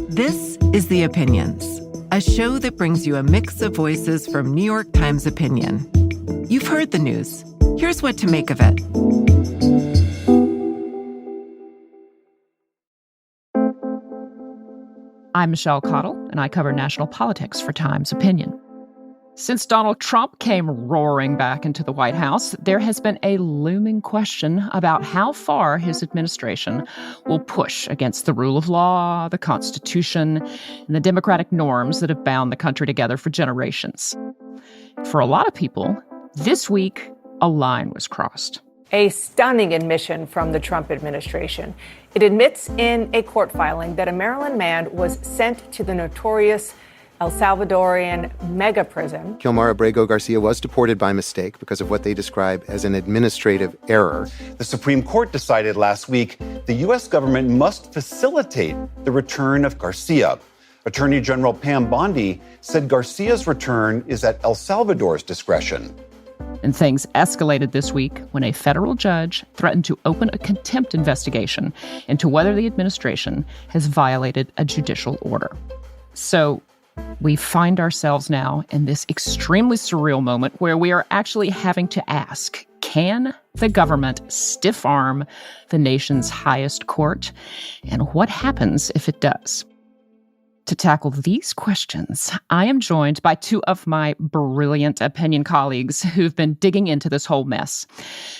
This is The Opinions, a show that brings you a mix of voices from New York Times Opinion. You've heard the news. Here's what to make of it. I'm Michelle Cottle, and I cover national politics for Times Opinion. Since Donald Trump came roaring back into the White House, there has been a looming question about how far his administration will push against the rule of law, the Constitution, and the democratic norms that have bound the country together for generations. For a lot of people, this week, a line was crossed. A stunning admission from the Trump administration. It admits in a court filing that a Maryland man was sent to the notorious El Salvadorian mega prison. Kilmar Armando Abrego Garcia was deported by mistake because of what they describe as an administrative error. The Supreme Court decided last week the U.S. government must facilitate the return of Garcia. Attorney General Pam Bondi said Garcia's return is at El Salvador's discretion. And things escalated this week when a federal judge threatened to open a contempt investigation into whether the administration has violated a judicial order. So we find ourselves now in this extremely surreal moment where we are actually having to ask, can the government stiff-arm the nation's highest court? And what happens if it does? To tackle these questions, I am joined by two of my brilliant opinion colleagues who've been digging into this whole mess.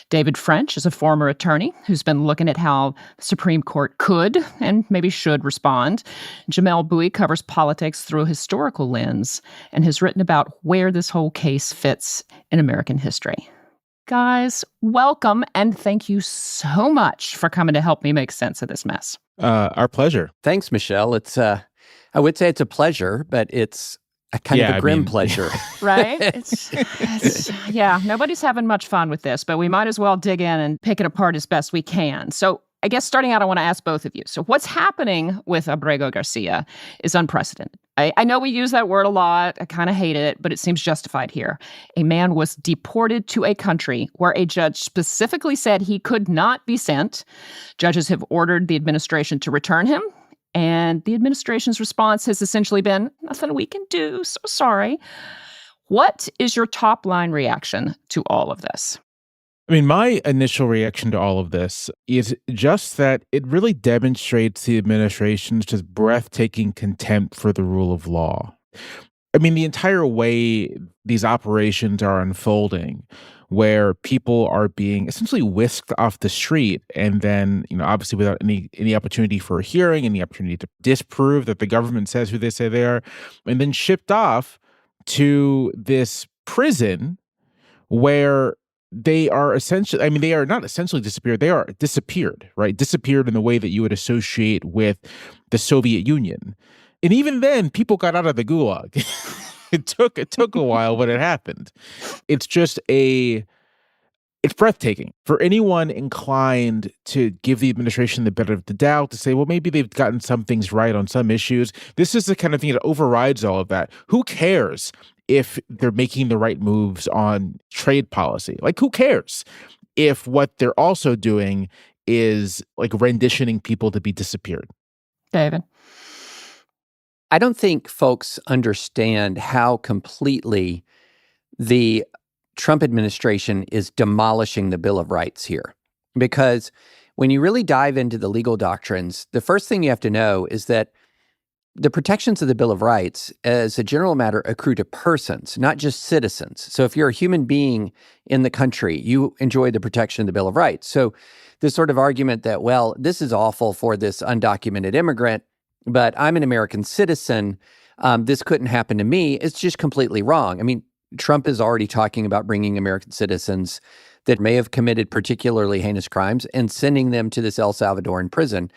David French is a former attorney who's been looking at how the Supreme Court could and maybe should respond. Jamelle Bouie covers politics through a historical lens and has written about where this whole case fits in American history. Guys, welcome, and thank you so much for coming to help me make sense of this mess. Our pleasure. Thanks, Michelle. I would say it's a pleasure, but it's a kind of a grim pleasure. Right? Yeah, nobody's having much fun with this, but we might as well dig in and pick it apart as best we can. So I guess starting out, I want to ask both of you. So what's happening with Abrego Garcia is unprecedented. I know we use that word a lot. I kind of hate it, but it seems justified here. A man was deported to a country where a judge specifically said he could not be sent. Judges have ordered the administration to return him. And the administration's response has essentially been, nothing we can do, so sorry. What is your top line reaction to all of this? I mean, my initial reaction to all of this is just that it really demonstrates the administration's just breathtaking contempt for the rule of law. I mean, the entire way these operations are unfolding, where people are being essentially whisked off the street and then, obviously without any opportunity for a hearing, any opportunity to disprove that the government says who they say they are, and then shipped off to this prison where they are essentially, they are not essentially disappeared, they are disappeared, right? Disappeared in the way that you would associate with the Soviet Union. And even then, people got out of the gulag. It took a while, but it happened. It's breathtaking for anyone inclined to give the administration the benefit of the doubt, to say, well, maybe they've gotten some things right on some issues. This is the kind of thing that overrides all of that. Who cares if they're making the right moves on trade policy? Like, who cares if what they're also doing is like renditioning people to be disappeared? David? I don't think folks understand how completely the Trump administration is demolishing the Bill of Rights here. Because when you really dive into the legal doctrines, the first thing you have to know is that the protections of the Bill of Rights, as a general matter, accrue to persons, not just citizens. So if you're a human being in the country, you enjoy the protection of the Bill of Rights. So this sort of argument that, well, this is awful for this undocumented immigrant, but I'm an American citizen, this couldn't happen to me, it's just completely wrong. I mean, Trump is already talking about bringing American citizens that may have committed particularly heinous crimes and sending them to this El Salvadoran prison.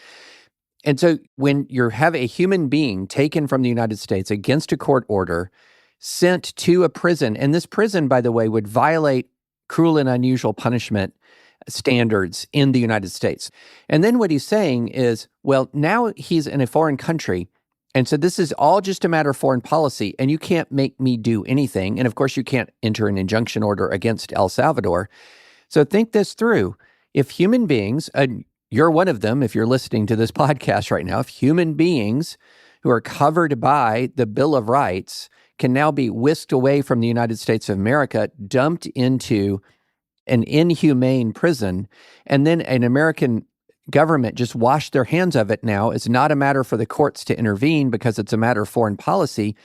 And so when you have a human being taken from the United States against a court order, sent to a prison, and this prison, by the way, would violate cruel and unusual punishment standards in the United States. And then what he's saying is, well, now he's in a foreign country, and so this is all just a matter of foreign policy, and you can't make me do anything. And of course, you can't enter an injunction order against El Salvador. So think this through. If human beings, you're one of them if you're listening to this podcast right now, if human beings who are covered by the Bill of Rights can now be whisked away from the United States of America, dumped into an inhumane prison, and then an American government just washed their hands of it now. It's not a matter for the courts to intervene because it's a matter of foreign policy.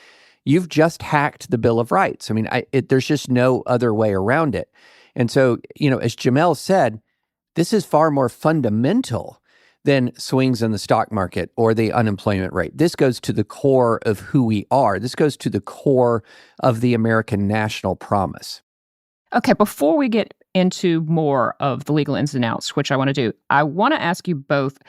You've just hacked the Bill of Rights. I mean, there's just no other way around it. And so, as Jamelle said, this is far more fundamental than swings in the stock market or the unemployment rate. This goes to the core of who we are. This goes to the core of the American national promise. Okay, before we get into more of the legal ins and outs, which I want to do, I want to ask you both.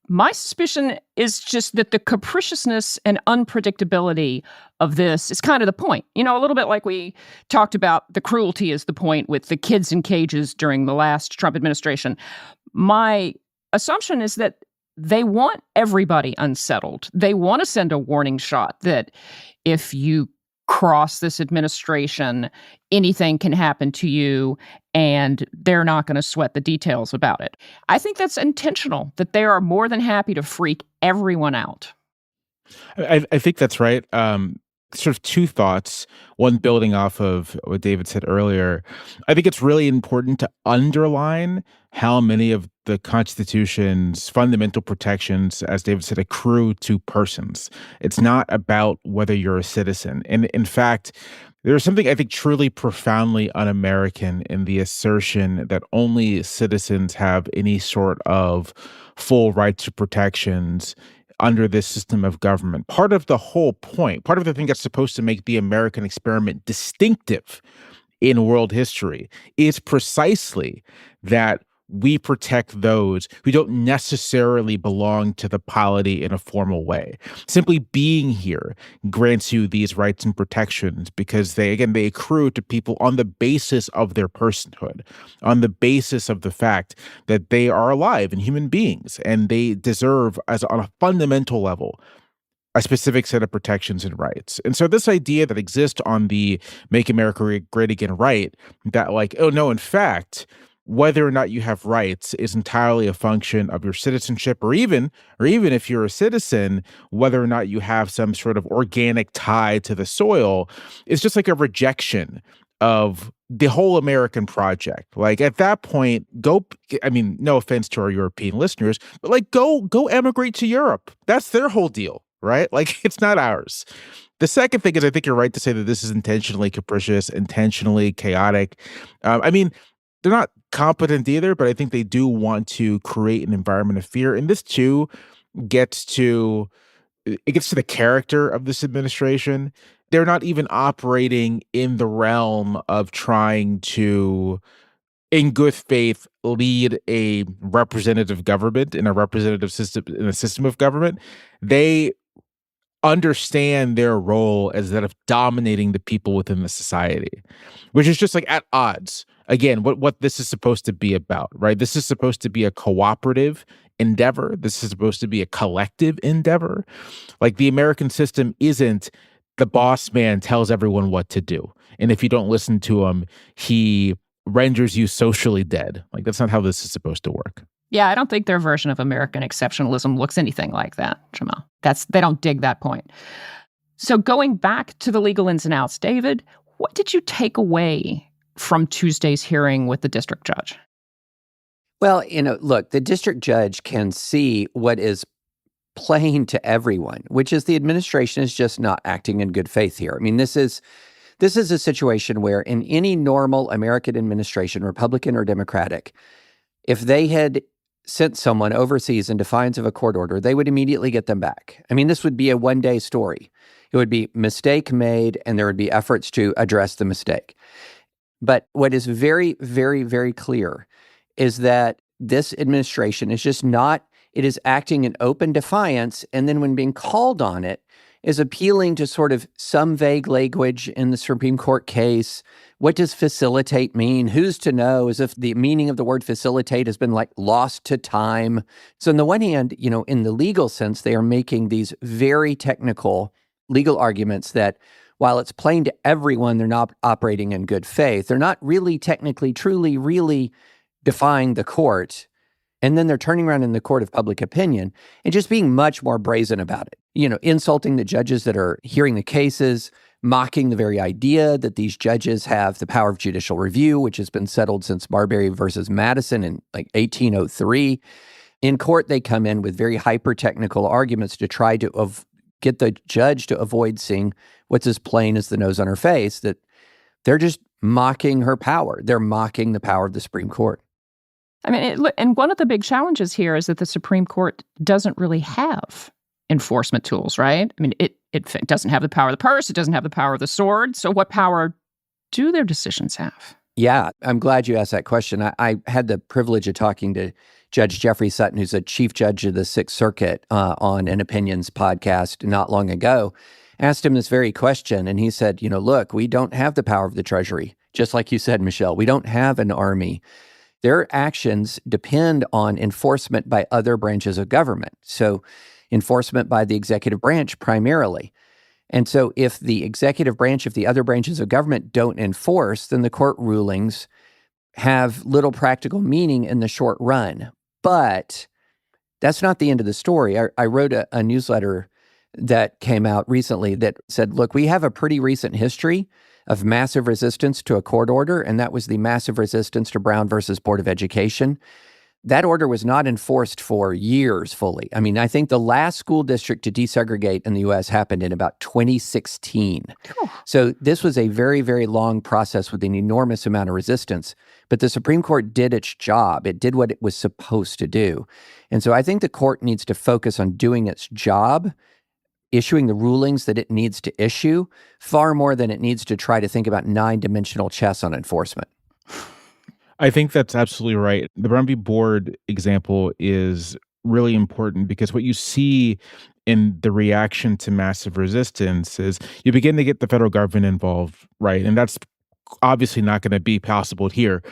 My suspicion is just that the capriciousness and unpredictability of this is kind of the point. A little bit like we talked about the cruelty is the point with the kids in cages during the last Trump administration. My assumption is that they want everybody unsettled. They want to send a warning shot that if you cross this administration, anything can happen to you, and they're not going to sweat the details about it. I think that's intentional, that they are more than happy to freak everyone out. I think that's right. Sort of two thoughts, one building off of what David said earlier. I think it's really important to underline how many of the Constitution's fundamental protections, as David said, accrue to persons. It's not about whether you're a citizen. And in fact, there's something I think truly profoundly un-American in the assertion that only citizens have any sort of full rights or protections under this system of government. Part of the whole point, part of the thing that's supposed to make the American experiment distinctive in world history is precisely that we protect those who don't necessarily belong to the polity in a formal way. Simply being here grants you these rights and protections because they accrue to people on the basis of their personhood, on the basis of the fact that they are alive and human beings, and they deserve, as on a fundamental level, a specific set of protections and rights. And so this idea that exists on the Make America Great Again right, that in fact, whether or not you have rights is entirely a function of your citizenship, or even if you're a citizen, whether or not you have some sort of organic tie to the soil, is just like a rejection of the whole American project. Like at that point, no offense to our European listeners, but go emigrate to Europe. That's their whole deal, right? It's not ours. The second thing is, I think you're right to say that this is intentionally capricious, intentionally chaotic. They're not competent either, but I think they do want to create an environment of fear. And this too gets to the character of this administration. They're not even operating in the realm of trying to, in good faith, lead a representative government in a representative system, in a system of government. They understand their role as that of dominating the people within the society, which is just at odds. Again, what this is supposed to be about, right? This is supposed to be a cooperative endeavor. This is supposed to be a collective endeavor. The American system isn't the boss man tells everyone what to do. And if you don't listen to him, he renders you socially dead. That's not how this is supposed to work. Yeah, I don't think their version of American exceptionalism looks anything like that, Jamelle. They don't dig that point. So going back to the legal ins and outs, David, what did you take away from Tuesday's hearing with the district judge? Well, look, the district judge can see what is plain to everyone, which is the administration is just not acting in good faith here. This is a situation where in any normal American administration, Republican or Democratic, if they had sent someone overseas in defiance of a court order, they would immediately get them back. This would be a one-day story. It would be mistake made, and there would be efforts to address the mistake. But what is very, very, very clear is that this administration is just not, it is acting in open defiance, and then when being called on it, is appealing to sort of some vague language in the Supreme Court case. What does facilitate mean? Who's to know? As if the meaning of the word facilitate has been lost to time. So on the one hand, in the legal sense, they are making these very technical legal arguments that while it's plain to everyone they're not operating in good faith, they're not really technically, truly, really defying the court And then they're turning around in the court of public opinion and just being much more brazen about it. Insulting the judges that are hearing the cases, mocking the very idea that these judges have the power of judicial review, which has been settled since Marbury versus Madison in 1803. In court, they come in with very hyper-technical arguments to try to get the judge to avoid seeing what's as plain as the nose on her face, that they're just mocking her power. They're mocking the power of the Supreme Court. I mean, and one of the big challenges here is that the Supreme Court doesn't really have enforcement tools, right? I mean, it doesn't have the power of the purse. It doesn't have the power of the sword. So what power do their decisions have? Yeah, I'm glad you asked that question. I had the privilege of talking to Judge Jeffrey Sutton, who's a chief judge of the Sixth Circuit, on an Opinions podcast not long ago. Asked him this very question, and he said, look, we don't have the power of the Treasury. Just like you said, Michelle, we don't have an army. Their actions depend on enforcement by other branches of government. So enforcement by the executive branch primarily. And so if the executive branch, if the other branches of government don't enforce, then the court rulings have little practical meaning in the short run. But that's not the end of the story. I wrote a newsletter that came out recently that said, look, we have a pretty recent history of massive resistance to a court order, and that was the massive resistance to Brown versus Board of Education. That order was not enforced for years fully. I mean, I think the last school district to desegregate in the U.S. happened in about 2016. Cool. So this was a very, very long process with an enormous amount of resistance. But the Supreme Court did its job. It did what it was supposed to do. And so I think the court needs to focus on doing its job, issuing the rulings that it needs to issue, far more than it needs to try to think about nine-dimensional chess on enforcement. I think that's absolutely right. The Brown v. Board example is really important because what you see in the reaction to massive resistance is you begin to get the federal government involved, right? And that's obviously not going to be possible here.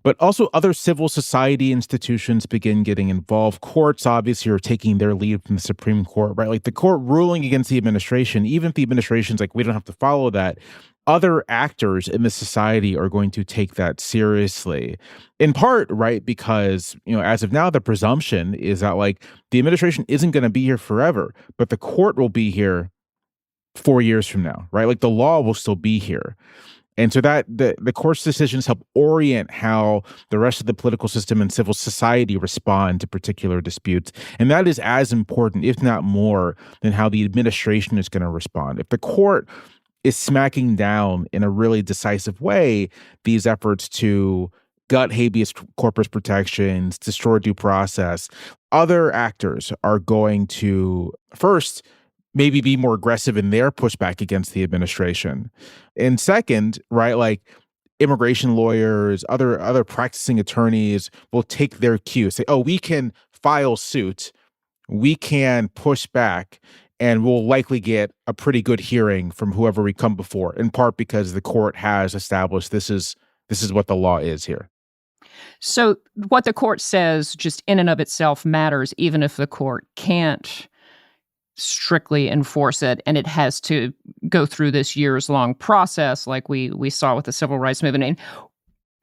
But also other civil society institutions begin getting involved. Courts obviously are taking their lead from the Supreme Court, right? Like the court ruling against the administration, even if the administration's like, we don't have to follow that, other actors in the society are going to take that seriously. In part, right, because, as of now, the presumption is that like the administration isn't going to be here forever, but the court will be here 4 years from now, right? Like the law will still be here. And so that the court's decisions help orient how the rest of the political system and civil society respond to particular disputes. And that is as important, if not more, than how the administration is going to respond. If the court is smacking down in a really decisive way these efforts to gut habeas corpus protections, destroy due process, other actors are going to first maybe be more aggressive in their pushback against the administration. And second, right, like immigration lawyers, other practicing attorneys will take their cue, say, oh, we can file suit, we can push back, and we'll likely get a pretty good hearing from whoever we come before, in part because the court has established this is what the law is here. So what the court says just in and of itself matters, even if the court can't strictly enforce it, and it has to go through this years-long process like we saw with the civil rights movement. And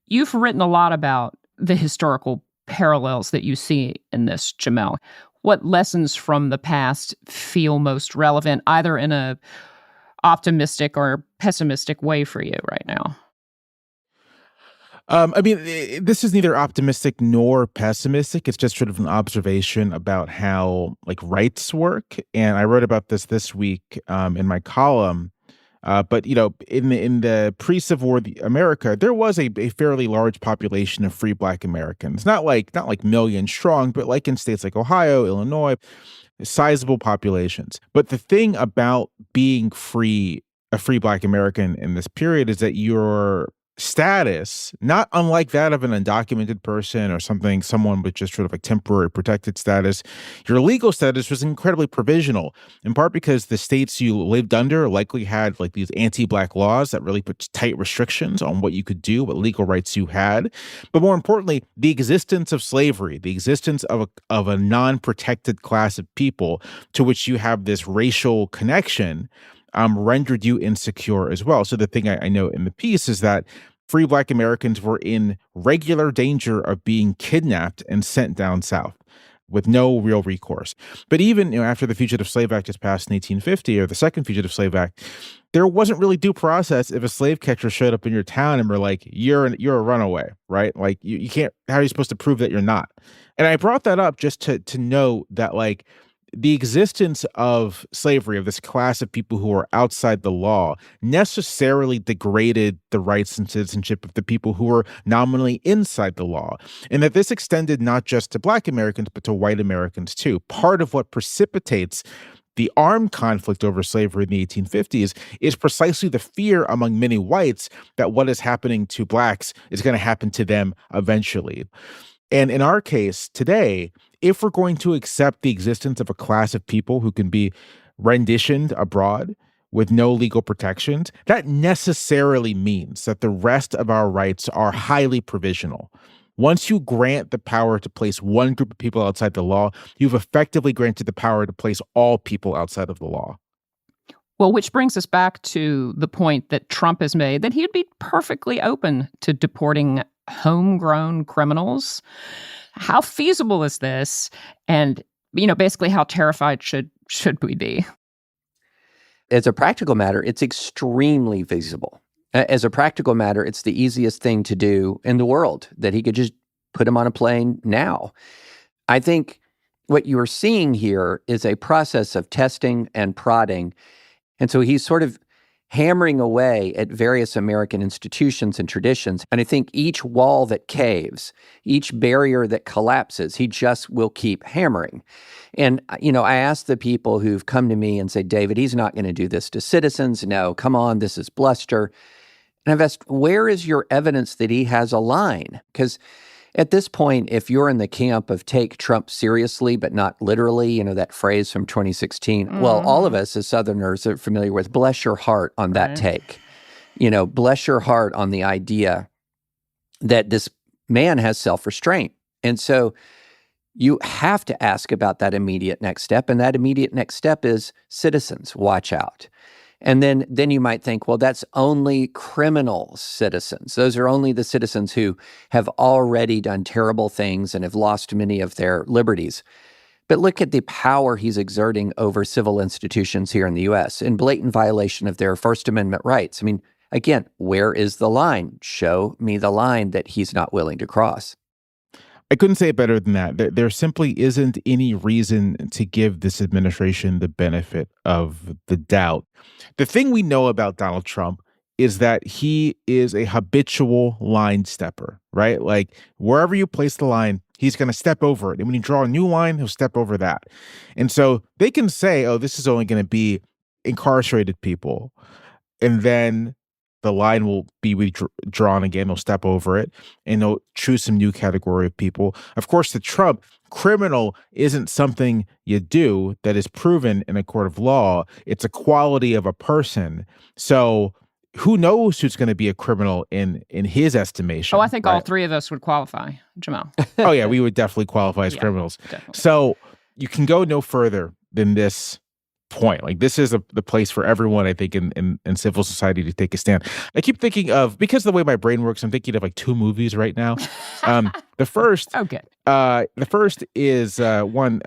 you've written a lot about the historical parallels that you see in this, Jamelle. What lessons from the past feel most relevant, either in a optimistic or pessimistic way for you right now? I mean, this is neither optimistic nor pessimistic. It's just sort of an observation about how like rights work. And I wrote about this week in my column. But in the pre-Civil War America, there was a fairly large population of free Black Americans. Not like millions strong, but like in states like Ohio, Illinois, sizable populations. But the thing about being a free Black American in this period is that your status, not unlike that of an undocumented person or someone with just sort of like temporary protected status, your legal status was incredibly provisional, in part because the states you lived under likely had like these anti-Black laws that really put tight restrictions on what you could do, what legal rights you had. But more importantly, the existence of slavery, the existence of a non-protected class of people to which you have this racial connection rendered you insecure as well. So the thing I note in the piece is that free Black Americans were in regular danger of being kidnapped and sent down south with no real recourse. But even after the Fugitive Slave Act is passed in 1850, or the Second Fugitive Slave Act, there wasn't really due process if a slave catcher showed up in your town and were like, you're a runaway, right? Like you can't, how are you supposed to prove that you're not? And I brought that up just to know that like the existence of slavery, of this class of people who are outside the law, necessarily degraded the rights and citizenship of the people who were nominally inside the law. And that this extended not just to Black Americans, but to white Americans too. Part of what precipitates the armed conflict over slavery in the 1850s is precisely the fear among many whites that what is happening to Blacks is going to happen to them eventually. And in our case today, if we're going to accept the existence of a class of people who can be renditioned abroad with no legal protections, that necessarily means that the rest of our rights are highly provisional. Once you grant the power to place one group of people outside the law, you've effectively granted the power to place all people outside of the law. Well, which brings us back to the point that Trump has made, that he'd be perfectly open to deporting homegrown criminals. How feasible is this? And, basically how terrified should we be? As a practical matter, it's extremely feasible. As a practical matter, it's the easiest thing to do in the world, that he could just put him on a plane now. I think what you are seeing here is a process of testing and prodding. And so he's sort of hammering away at various American institutions and traditions. And I think each wall that caves, each barrier that collapses, he just will keep hammering. And, I asked the people who've come to me and say, David, he's not going to do this to citizens. No, come on, this is bluster. And I've asked, where is your evidence that he has a line? Because at this point, if you're in the camp of take Trump seriously, but not literally, that phrase from 2016, well, all of us as Southerners are familiar with bless your heart on that take. Bless your heart on the idea that this man has self-restraint. And so you have to ask about that immediate next step. And that immediate next step is citizens, watch out. And then you might think, well, that's only criminal citizens. Those are only the citizens who have already done terrible things and have lost many of their liberties. But look at the power he's exerting over civil institutions here in the U.S. in blatant violation of their First Amendment rights. I mean, again, where is the line? Show me the line that he's not willing to cross. I couldn't say it better than that. There simply isn't any reason to give this administration the benefit of the doubt. The thing we know about Donald Trump is that he is a habitual line stepper, right? Like wherever you place the line, he's going to step over it. And when you draw a new line, he'll step over that. And so they can say, oh, this is only going to be incarcerated people. And then the line will be withdrawn again. They'll step over it and they'll choose some new category of people. Of course, to Trump, criminal isn't something you do that is proven in a court of law. It's a quality of a person. So who knows who's going to be a criminal in his estimation? Oh, I think right? all three of us would qualify, Jamelle. Oh, yeah, we would definitely qualify as criminals. Definitely. So you can go no further than this point. Like this is the place for everyone, I think, in civil society to take a stand. I keep thinking of, because of the way my brain works, I'm thinking of like two movies right now. The first, the first is one,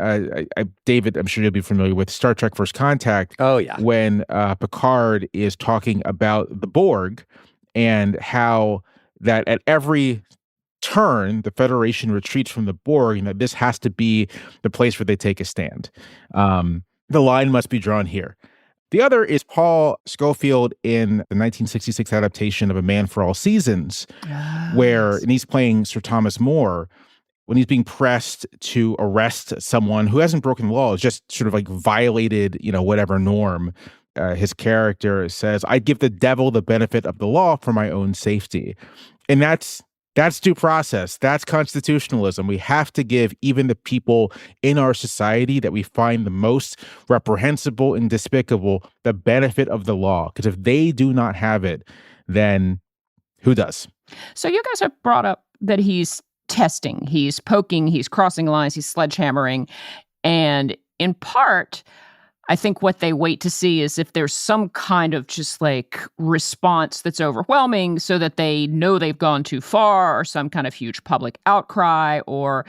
David, I'm sure you'll be familiar with, Star Trek First Contact. Oh, yeah. When Picard is talking about the Borg and how that at every turn, the Federation retreats from the Borg, and that this has to be the place where they take a stand. The line must be drawn here. The other is Paul Scofield in the 1966 adaptation of A Man for All Seasons, and he's playing Sir Thomas More, when he's being pressed to arrest someone who hasn't broken the law, just sort of like violated, whatever norm. His character says, I'd give the devil the benefit of the law for my own safety. And that's due process. That's constitutionalism. We have to give even the people in our society that we find the most reprehensible and despicable the benefit of the law. Because if they do not have it, then who does? So you guys have brought up that he's testing, he's poking, he's crossing lines, he's sledgehammering. And in part, I think what they wait to see is if there's some kind of just like response that's overwhelming so that they know they've gone too far, or some kind of huge public outcry, or,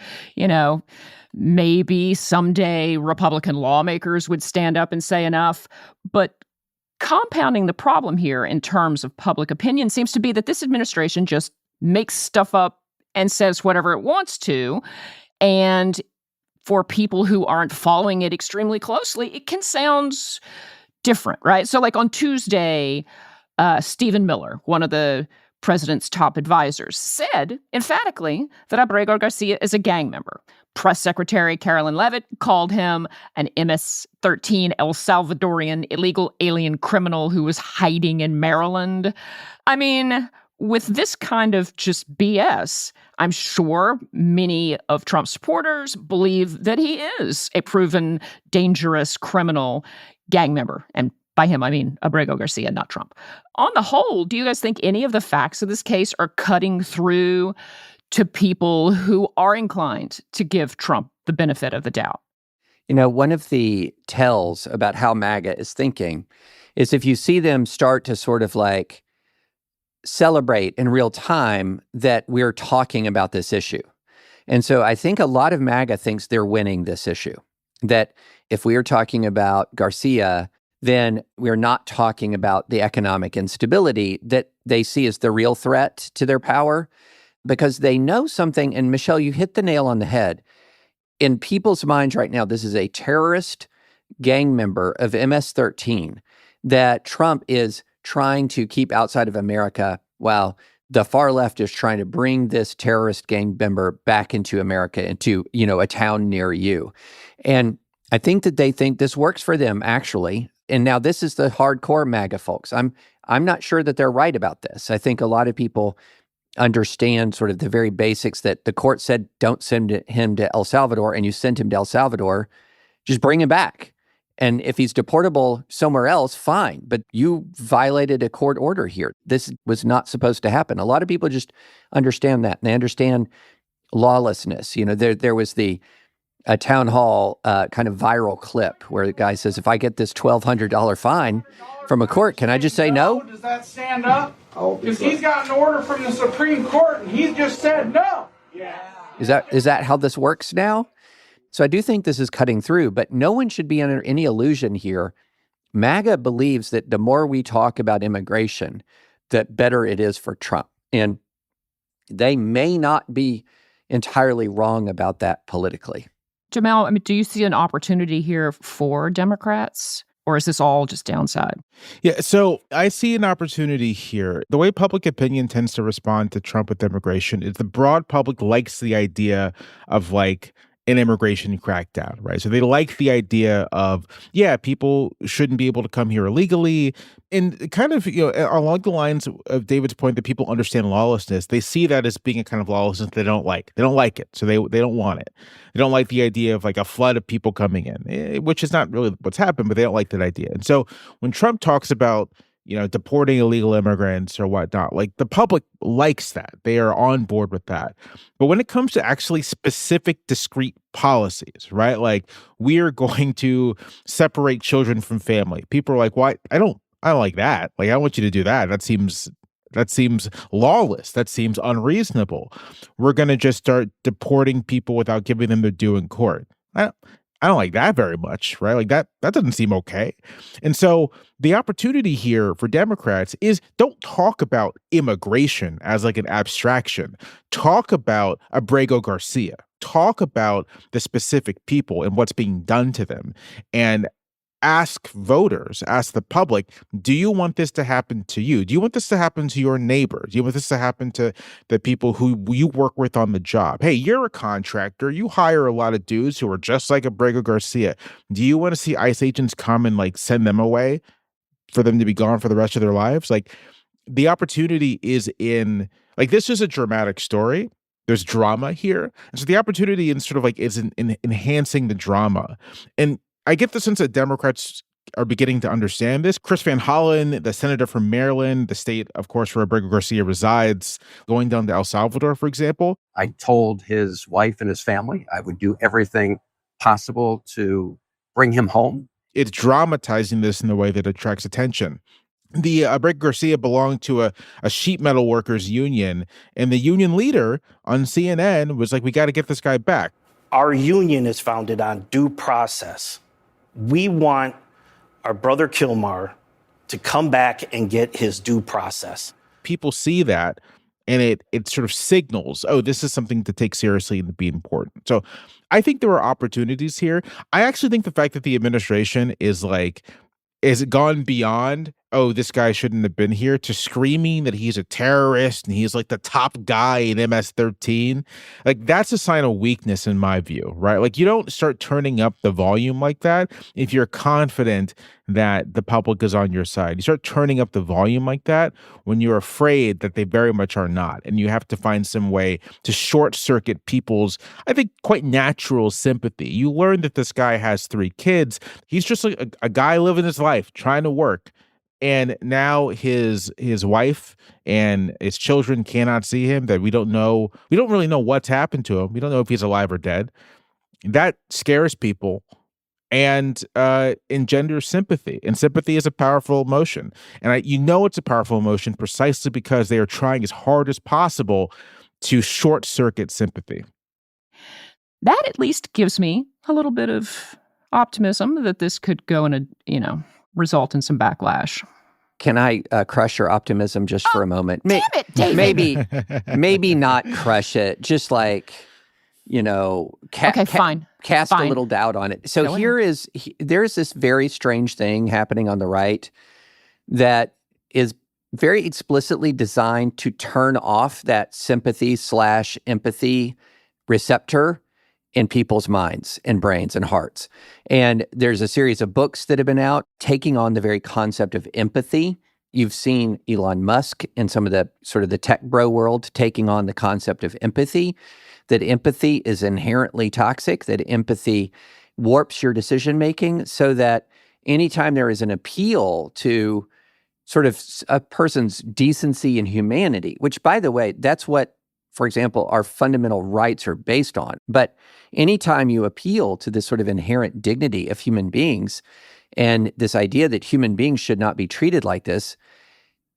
maybe someday Republican lawmakers would stand up and say enough. But compounding the problem here in terms of public opinion seems to be that this administration just makes stuff up and says whatever it wants to. And for people who aren't following it extremely closely, it can sound different, right? So like on Tuesday, Stephen Miller, one of the president's top advisors, said emphatically that Abrego Garcia is a gang member. Press Secretary Carolyn Leavitt called him an MS-13 El Salvadorian illegal alien criminal who was hiding in Maryland. I mean, with this kind of just BS, I'm sure many of Trump's supporters believe that he is a proven dangerous criminal gang member. And by him, I mean Abrego Garcia, not Trump. On the whole, do you guys think any of the facts of this case are cutting through to people who are inclined to give Trump the benefit of the doubt? One of the tells about how MAGA is thinking is if you see them start to sort of like celebrate in real time that we're talking about this issue. And so I think a lot of MAGA thinks they're winning this issue, that if we are talking about Garcia, then we're not talking about the economic instability that they see as the real threat to their power, because they know something. And Michelle, you hit the nail on the head. In people's minds right now, this is a terrorist gang member of MS-13 that Trump is trying to keep outside of America, while the far left is trying to bring this terrorist gang member back into America, into, a town near you. And I think that they think this works for them, actually. And now this is the hardcore MAGA folks. I'm not sure that they're right about this. I think a lot of people understand sort of the very basics that the court said, don't send him to El Salvador, and you sent him to El Salvador, just bring him back. And if he's deportable somewhere else, fine. But you violated a court order here. This was not supposed to happen. A lot of people just understand that, and they understand lawlessness. There was a town hall kind of viral clip where the guy says, if I get this $1,200 fine from a court, can I just say no? Does that stand up? Because he's got an order from the Supreme Court, and he's just said no. Yeah. Is that how this works now? So I do think this is cutting through, but no one should be under any illusion here. MAGA believes that the more we talk about immigration, the better it is for Trump. And they may not be entirely wrong about that politically. Jamelle, do you see an opportunity here for Democrats? Or is this all just downside? Yeah, so I see an opportunity here. The way public opinion tends to respond to Trump with immigration is the broad public likes the idea of like an immigration crackdown, right? So they like the idea of, people shouldn't be able to come here illegally. And kind of, along the lines of David's point that people understand lawlessness, they see that as being a kind of lawlessness they don't like. They don't like it, so they don't want it. They don't like the idea of like a flood of people coming in, which is not really what's happened, but they don't like that idea. And so when Trump talks about deporting illegal immigrants or whatnot, like the public likes that. They are on board with that. But when it comes to actually specific, discrete policies, right? Like we are going to separate children from family. People are like, why? I don't like that. Like, I don't want you to do that. That seems lawless. That seems unreasonable. We're going to just start deporting people without giving them their due in court. I don't like that very much, right? Like that doesn't seem okay. And so the opportunity here for Democrats is don't talk about immigration as like an abstraction. Talk about Abrego Garcia. Talk about the specific people and what's being done to them. And ask voters, ask the public, do you want this to happen to you? Do you want this to happen to your neighbor? Do you want this to happen to the people who you work with on the job? Hey, you're a contractor. You hire a lot of dudes who are just like Abrego Garcia. Do you want to see ICE agents come and like send them away for them to be gone for the rest of their lives? Like the opportunity is in, like this is a dramatic story. There's drama here. And so the opportunity is in enhancing the drama. And I get the sense that Democrats are beginning to understand this. Chris Van Hollen, the senator from Maryland, the state, of course, where Abrego Garcia resides, going down to El Salvador, for example. I told his wife and his family I would do everything possible to bring him home. it's dramatizing this in the way that attracts attention. The Abrego Garcia belonged to a sheet metal workers union, and the union leader on CNN was like, we got to get this guy back. Our union is founded on due process. We want our brother Kilmar to come back and get his due process. People see that, and it sort of signals, oh, this is something to take seriously and to be important. So I think there are opportunities here. I actually think the fact that the administration is gone beyond, oh, this guy shouldn't have been here, to screaming that he's a terrorist and he's like the top guy in MS-13. Like, that's a sign of weakness in my view, right? Like, you don't start turning up the volume like that if you're confident that the public is on your side. You start turning up the volume like that when you're afraid that they very much are not. And you have to find some way to short circuit people's, I think, quite natural sympathy. You learn that this guy has 3 kids. He's just like a guy living his life, trying to work. And now his wife and his children cannot see him, that we don't really know what's happened to him. We don't know if he's alive or dead. That scares people and engenders sympathy. And sympathy is a powerful emotion. And it's a powerful emotion precisely because they are trying as hard as possible to short circuit sympathy. That at least gives me a little bit of optimism that this could go in result in some backlash. Can I crush your optimism just for a moment? Damn it, David. Maybe not crush it. Just like, fine. Cast a little doubt on it. So there's this very strange thing happening on the right that is very explicitly designed to turn off that sympathy/empathy receptor in people's minds and brains and hearts. And there's a series of books that have been out taking on the very concept of empathy. You've seen Elon Musk and some of the sort of the tech bro world taking on the concept of empathy, that empathy is inherently toxic, that empathy warps your decision-making, so that anytime there is an appeal to sort of a person's decency and humanity, which, by the way, that's what, for example, our fundamental rights are based on. But anytime you appeal to this sort of inherent dignity of human beings and this idea that human beings should not be treated like this,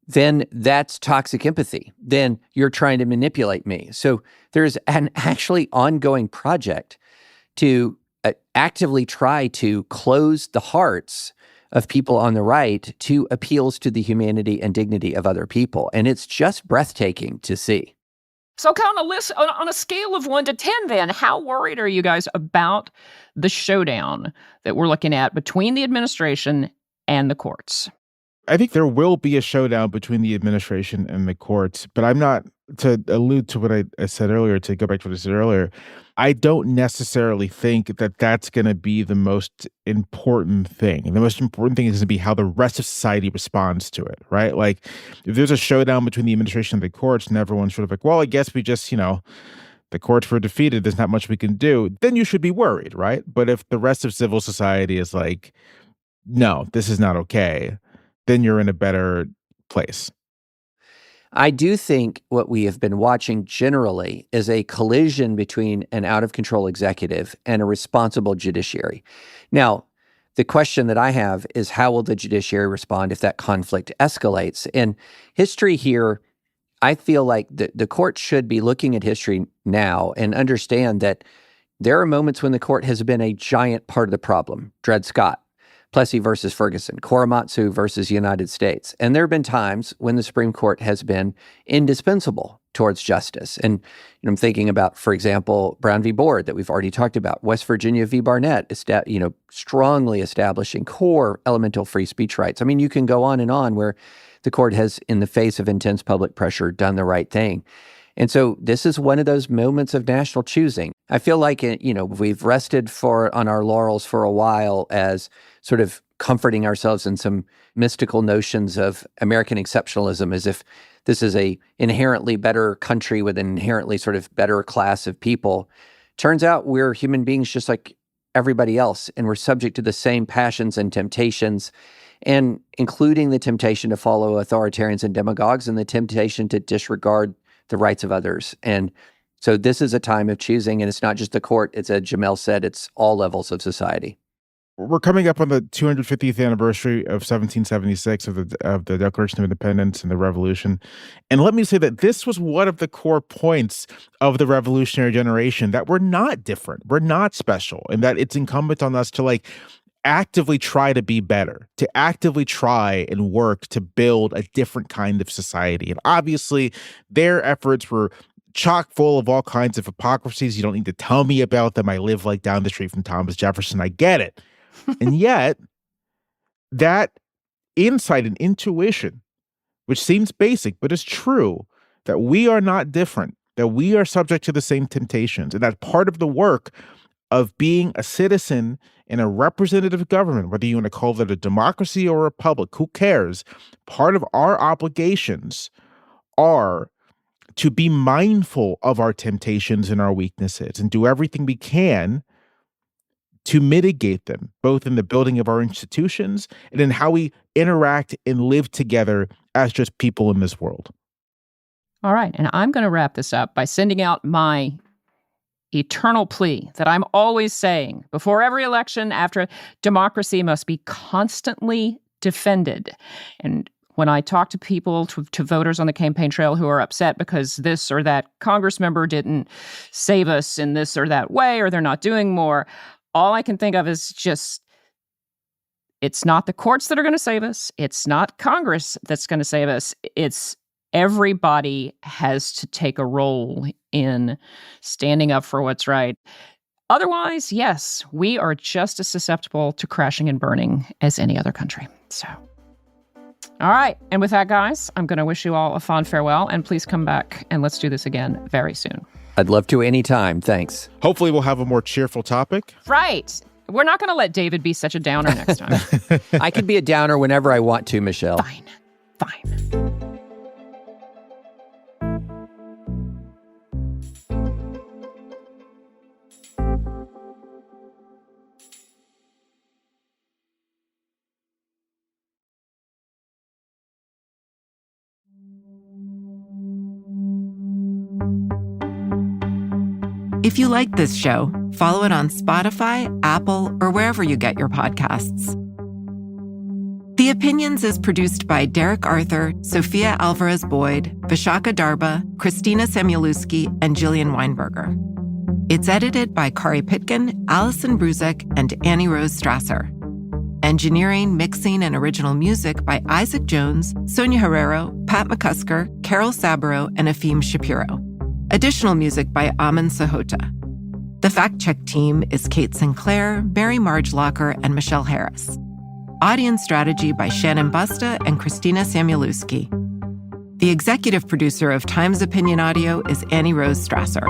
then that's toxic empathy. Then you're trying to manipulate me. So there's an actually ongoing project to actively try to close the hearts of people on the right to appeals to the humanity and dignity of other people. And it's just breathtaking to see. So on a scale of 1 to 10 then, how worried are you guys about the showdown that we're looking at between the administration and the courts? I think there will be a showdown between the administration and the courts, but I'm not, to allude to what I said earlier, to go back to what I said earlier, I don't necessarily think that that's going to be the most important thing. The most important thing is going to be how the rest of society responds to it, right? Like, if there's a showdown between the administration and the courts and everyone's sort of like, well, I guess we just, the courts were defeated, there's not much we can do, then you should be worried, right? But if the rest of civil society is like, no, this is not okay, then you're in a better place. I do think what we have been watching generally is a collision between an out-of-control executive and a responsible judiciary. Now, the question that I have is, how will the judiciary respond if that conflict escalates? And history here, I feel like the court should be looking at history now and understand that there are moments when the court has been a giant part of the problem. Dred Scott, Plessy versus Ferguson, Korematsu versus United States. And there have been times when the Supreme Court has been indispensable towards justice. And I'm thinking about, for example, Brown v. Board that we've already talked about, West Virginia v. Barnett, strongly establishing core elemental free speech rights. I mean, you can go on where the court has, in the face of intense public pressure, done the right thing. And so this is one of those moments of national choosing. I feel like, we've rested on our laurels for a while as sort of comforting ourselves in some mystical notions of American exceptionalism, as if this is a inherently better country with an inherently sort of better class of people. Turns out we're human beings just like everybody else, and we're subject to the same passions and temptations, and including the temptation to follow authoritarians and demagogues and the temptation to disregard the rights of others. And so this is a time of choosing, and it's not just the court. It's, as Jamelle said, it's all levels of society. we're coming up on the 250th anniversary of 1776 of the Declaration of Independence and the Revolution. And let me say that this was one of the core points of the revolutionary generation, that we're not different. We're not special, and that it's incumbent on us to actively try to be better, to actively try and work to build a different kind of society. And obviously, their efforts were chock full of all kinds of hypocrisies. You don't need to tell me about them. I live down the street from Thomas Jefferson. I get it. And yet, that insight and intuition, which seems basic, but is true, that we are not different, that we are subject to the same temptations, and that part of the work of being a citizen in a representative government, whether you want to call it a democracy or a republic, who cares? Part of our obligations are to be mindful of our temptations and our weaknesses and do everything we can to mitigate them, both in the building of our institutions and in how we interact and live together as just people in this world. All right, and I'm going to wrap this up by sending out my eternal plea that I'm always saying before every election, after democracy must be constantly defended. And when I talk to people, to voters on the campaign trail who are upset because this or that Congress member didn't save us in this or that way, or they're not doing more, all I can think of is just, it's not the courts that are going to save us. It's not Congress that's going to save us. It's everybody has to take a role in standing up for what's right. Otherwise, yes, we are just as susceptible to crashing and burning as any other country. So, all right. And with that, guys, I'm going to wish you all a fond farewell, and please come back and let's do this again very soon. I'd love to anytime. Thanks. Hopefully we'll have a more cheerful topic. Right. We're not going to let David be such a downer next time. I can be a downer whenever I want to, Michelle. Fine. If you like this show, follow it on Spotify, Apple, or wherever you get your podcasts. The Opinions is produced by Derek Arthur, Sophia Alvarez-Boyd, Vishaka Darba, Christina Samuelewski, and Jillian Weinberger. It's edited by Kari Pitkin, Allison Bruzek, and Annie Rose Strasser. Engineering, mixing, and original music by Isaac Jones, Sonia Herrero, Pat McCusker, Carol Saburo, and Afim Shapiro. Additional music by Amin Sahota. The fact-check team is Kate Sinclair, Mary Marge Locker, and Michelle Harris. Audience strategy by Shannon Busta and Christina Samuelewski. The executive producer of Times Opinion Audio is Annie Rose Strasser.